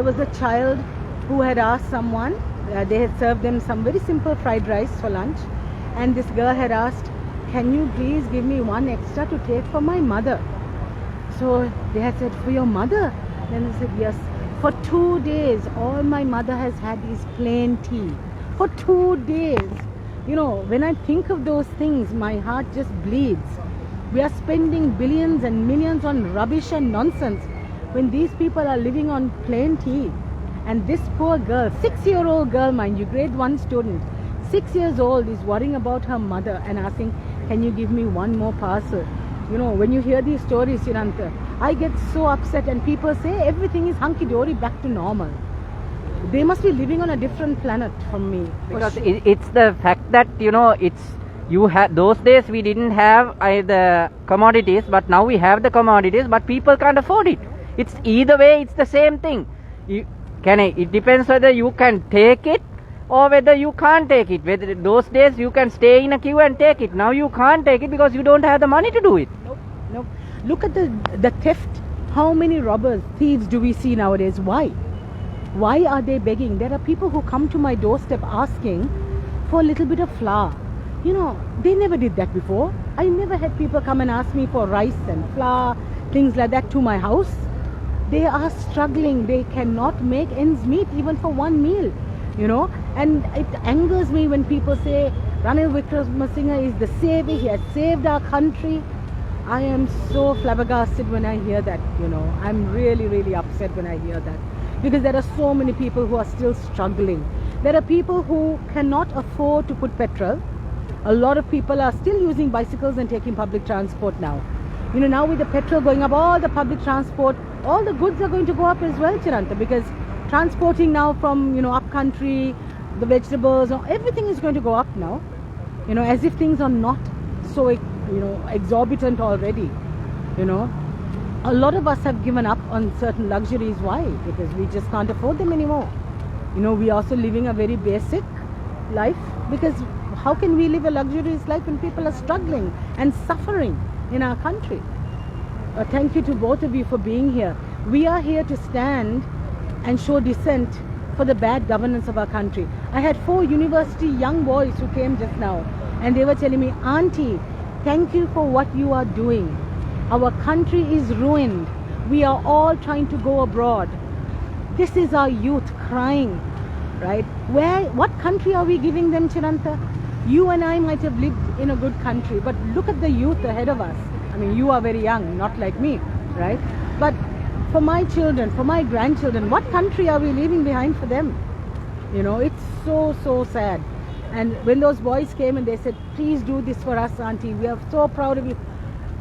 There was a child who had asked someone, they had served them some very simple fried rice for lunch, and this girl had asked, can you please give me one extra to take for my mother? So they had said, for your mother? Then they said, yes. For 2 days, all my mother has had is plain tea. For 2 days. You know, when I think of those things, my heart just bleeds. We are spending billions and millions on rubbish and nonsense when these people are living on plain tea. And this poor girl, 6-year-old girl, mind you, grade 1 student, 6 years old, is worrying about her mother and asking, can you give me one more parcel? You know, when you hear these stories, Chiranta, I get so upset, and people say everything is hunky-dory, back to normal. They must be living on a different planet from me. Because it's the fact that, you know, those days we didn't have the commodities, but now we have the commodities, but people can't afford it. It's either way, it's the same thing. It depends whether you can take it or whether you can't take it. Whether those days you can stay in a queue and take it. Now you can't take it because you don't have the money to do it. Nope. Look at the theft. How many robbers, thieves do we see nowadays? Why? Why are they begging? There are people who come to my doorstep asking for a little bit of flour. You know, they never did that before. I never had people come and ask me for rice and flour, things like that to my house. They are struggling. They cannot make ends meet even for one meal. You know, and it angers me when people say Ranil Wickremesinghe is the savior, he has saved our country. I am so flabbergasted when I hear that, you know. I'm really, really upset when I hear that. Because there are so many people who are still struggling. There are people who cannot afford to put petrol. A lot of people are still using bicycles and taking public transport now. You know, now with the petrol going up, all the public transport, all the goods are going to go up as well, Chiranta, because transporting now from, you know, up country, the vegetables, everything is going to go up now. You know, as if things are not so, you know, exorbitant already. You know, a lot of us have given up on certain luxuries. Why? Because we just can't afford them anymore. You know, we are also living a very basic life, because how can we live a luxurious life when people are struggling and suffering in our country? Thank you to both of you for being here. We are here to stand and show dissent for the bad governance of our country. I had 4 university young boys who came just now, and they were telling me, Auntie, thank you for what you are doing. Our country is ruined. We are all trying to go abroad. This is our youth crying, right? What country are we giving them, Chiranta? You and I might have lived in a good country, but look at the youth ahead of us. I mean, you are very young, not like me, right? But for my children, for my grandchildren, what country are we leaving behind for them? You know, it's so, so sad. And when those boys came and they said, please do this for us, Auntie, we are so proud of you.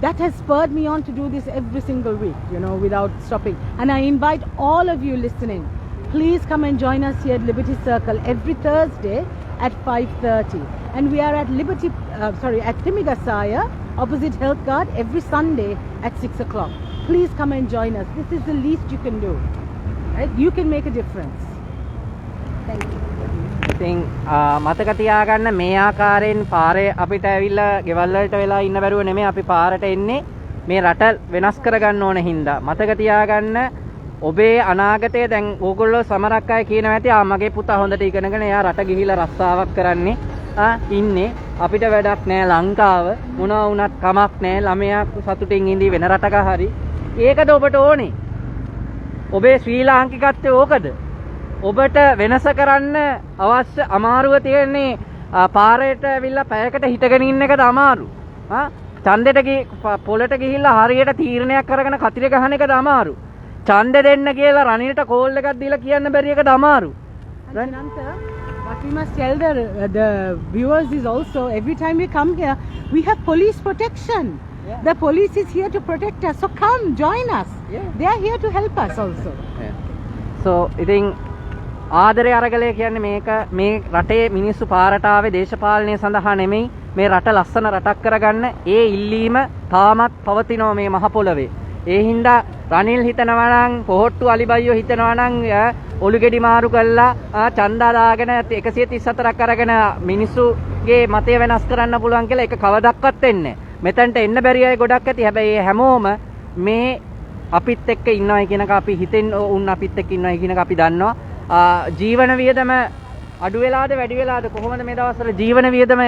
That has spurred me on to do this every single week, you know, without stopping. And I invite all of you listening, please come and join us here at Liberty Circle every Thursday at 5:30. And we are at at Timigasaya, opposite Health Guard, every Sunday at 6 o'clock. Please come and join us. This is the least you can do. Right? You can make a difference. Thank you. ඉතින් මතක තියාගන්න මේ ආකාරයෙන් පාරේ අපිට ඇවිල්ලා ගෙවල් වලට වෙලා ඉන්න බැරුව නෙමෙයි අපි පාරට එන්නේ මේ රට වෙනස් කරගන්න ඕන හින්දා. මතක තියාගන්න ඔබේ අනාගතය දැන් ඕගොල්ලෝ සමහරක් අය කියනවා ඇති මගේ පුතා හොඳට ඉගෙනගෙන එයා රට ගිහිලා රස්සාවක් කරන්නේ ඉන්නේ අපිට වැඩක් නෑ ලංකාව මොනවා වුණත් කමක් නෑ ළමයා සතුටින් ඉඳී වෙන රටක හරි ඒකද ඔබට ඕනේ ඔබේ ශ්‍රී ලාංකිකත්වය ඕකද ඔබට වෙනස කරන්න අවශ්‍ය අමාරුව තියෙන්නේ පාරේට ඇවිල්ලා පැයකට හිටගෙන ඉන්න එකද අමාරු ඡන්දෙට පොලට ගිහිල්ලා හරියට තීරණයක් කරගෙන කතිර ගහන එකද අමාරු ඡන්දෙ දෙන්න කියලා රනිල්ට කෝල් එකක් දීලා කියන්න බැරි එකද අමාරු What we must tell the viewers is also, every time we come here, we have police protection. Yeah. The police is here to protect us. So come, join us. Yeah. They are here to help us also. Yeah. So, ඉතින් ආදරය අරගලය කියන්නේ මේක මේ රටේ මිනිස්සු පාරට ආවේ දේශපාලනය සඳහා නෙමෙයි මේ රට ලස්සන රටක් කරගන්න ඒ ඉල්ලීම තාමත් පවතිනවා මේ මහ පොළවේ. ඒ හින්දා රනිල් හිතනවා නම් පොහොට්ටු අලිබයියෝ හිතනවා නම් ඔලුගෙඩි මාරු කළා ඡන්දා දාගෙන 134ක් අරගෙන මිනිස්සුගේ මතය වෙනස් කරන්න පුළුවන් කියලා ඒක කවදක්වත් වෙන්නේ නැහැ. මෙතනට එන්න බැරි අය ගොඩක් ඇති. හැබැයි හැමෝම මේ අපිත් එක්ක ඉන්නවයි කියන එක අපි හිතෙන් උන් අපිත් එක්ක ඉන්නවයි කියන එක අපි දන්නවා. ජීවන වියදම අඩු වෙලාද වැඩි වෙලාද කොහොමද මේ දවස්වල ජීවන වියදම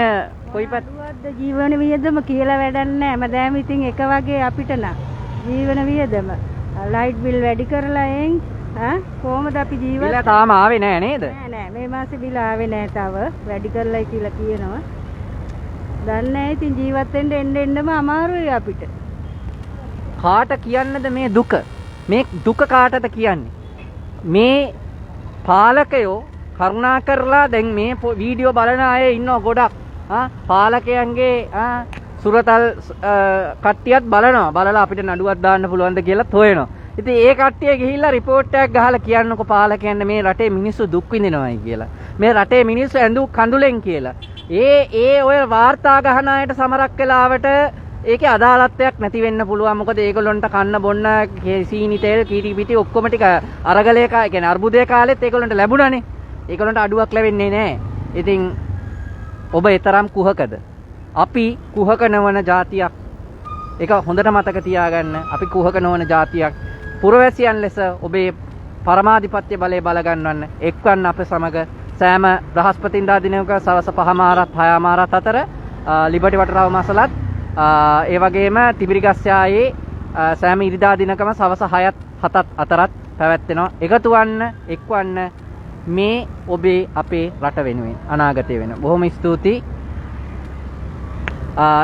කොයි පැත්තද? ජීවන වියදම කියලා වැඩක් නැහැ. හැමදාම ඉතින් එක වගේ අපිට නම් ජීවන වියදම ලයිට් බිල් වැඩි කරලා එන් කොහොමද අපි ජීවත් වෙන්නේ? තාම ආවේ නෑ නේද? නෑ මේ මාසේ බිල ආවේ නෑ තව. වැඩි කරලා කියලා කියනවා. දන්නේ නැහැ ඉතින් ජීවත් වෙන්න එන්නම අමාරුයි අපිට. කාට කියන්නද මේ දුක? මේ දුක කාටද කියන්නේ? මේ පාලකයෝ කරුණා කරලා දැන් මේ වීඩියෝ බලන අය ඉන්නවා ගොඩක්. පාලකයන්ගේ සුරතල් කට්ටියත් බලනවා. බලලා අපිට නඩුවක් දාන්න පුළුවන්ද කියලා හොයනවා. ඉතින් ඒ කට්ටිය ගිහිල්ලා රිපෝට් එකක් ගහලා කියන්නකො පාලකයන්ට මේ රටේ මිනිස්සු දුක් විඳිනවායි කියලා. මේ රටේ මිනිස්සු ඇඳු කඳුලෙන් කියලා. ඒ ඔය වාර්තා ගහන අයට සමරක් වෙලාවට ඒකේ අදාළත්වයක් නැති වෙන්න පුළුවන්. මොකද ඒගොල්ලන්ට කන්න බොන්න සීනි තෙල් කීටි පිටි ඔක්කොම ටික අරගලේ කියන්නේ අර්බුදයේ කාලෙත් ඒගොල්ලන්ට ලැබුණානේ. ඒගොල්ලන්ට අඩුවක් ලැබෙන්නේ නැහැ. ඉතින් ඔබ ඊතරම් කුහකද? අපි කුහක නොවන જાතියක්. ඒක හොඳට මතක තියාගන්න. අපි කුහක නොවන જાතියක්. පුරවැසියන් ලෙස ඔබේ පරමාධිපත්‍ය බලය බල ගන්නවන්න එක්වන්න අප සමග සෑම බ්‍රහස්පතින්දා දිනයක සවස 5:00 6:00 අතර ලිබර්ටි වටරාව මසලත් ඒ වගේම තිබිරිගස්සයායේ සෑම ඉරිදා දිනකම සවස 6ත් 7ත් අතරත් පැවැත්වෙනවා. එකතු වන්න එක්වන්න මේ ඔබේ අපේ රට වෙනුවෙන් අනාගතය වෙන. බොහොම ස්තුතියි.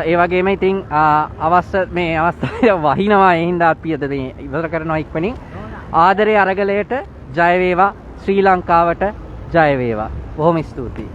ඒ වගේම ඉතින් මේ අවස්ථාවේ වහිනවා. ඒ හින්දා අපි අද මේ ඉවර කරනවා ඉක්මනින්. ආදරේ අරගලයට ජය වේවා. ශ්‍රී ලංකාවට ජය වේවා. බොහොම ස්තුතියි.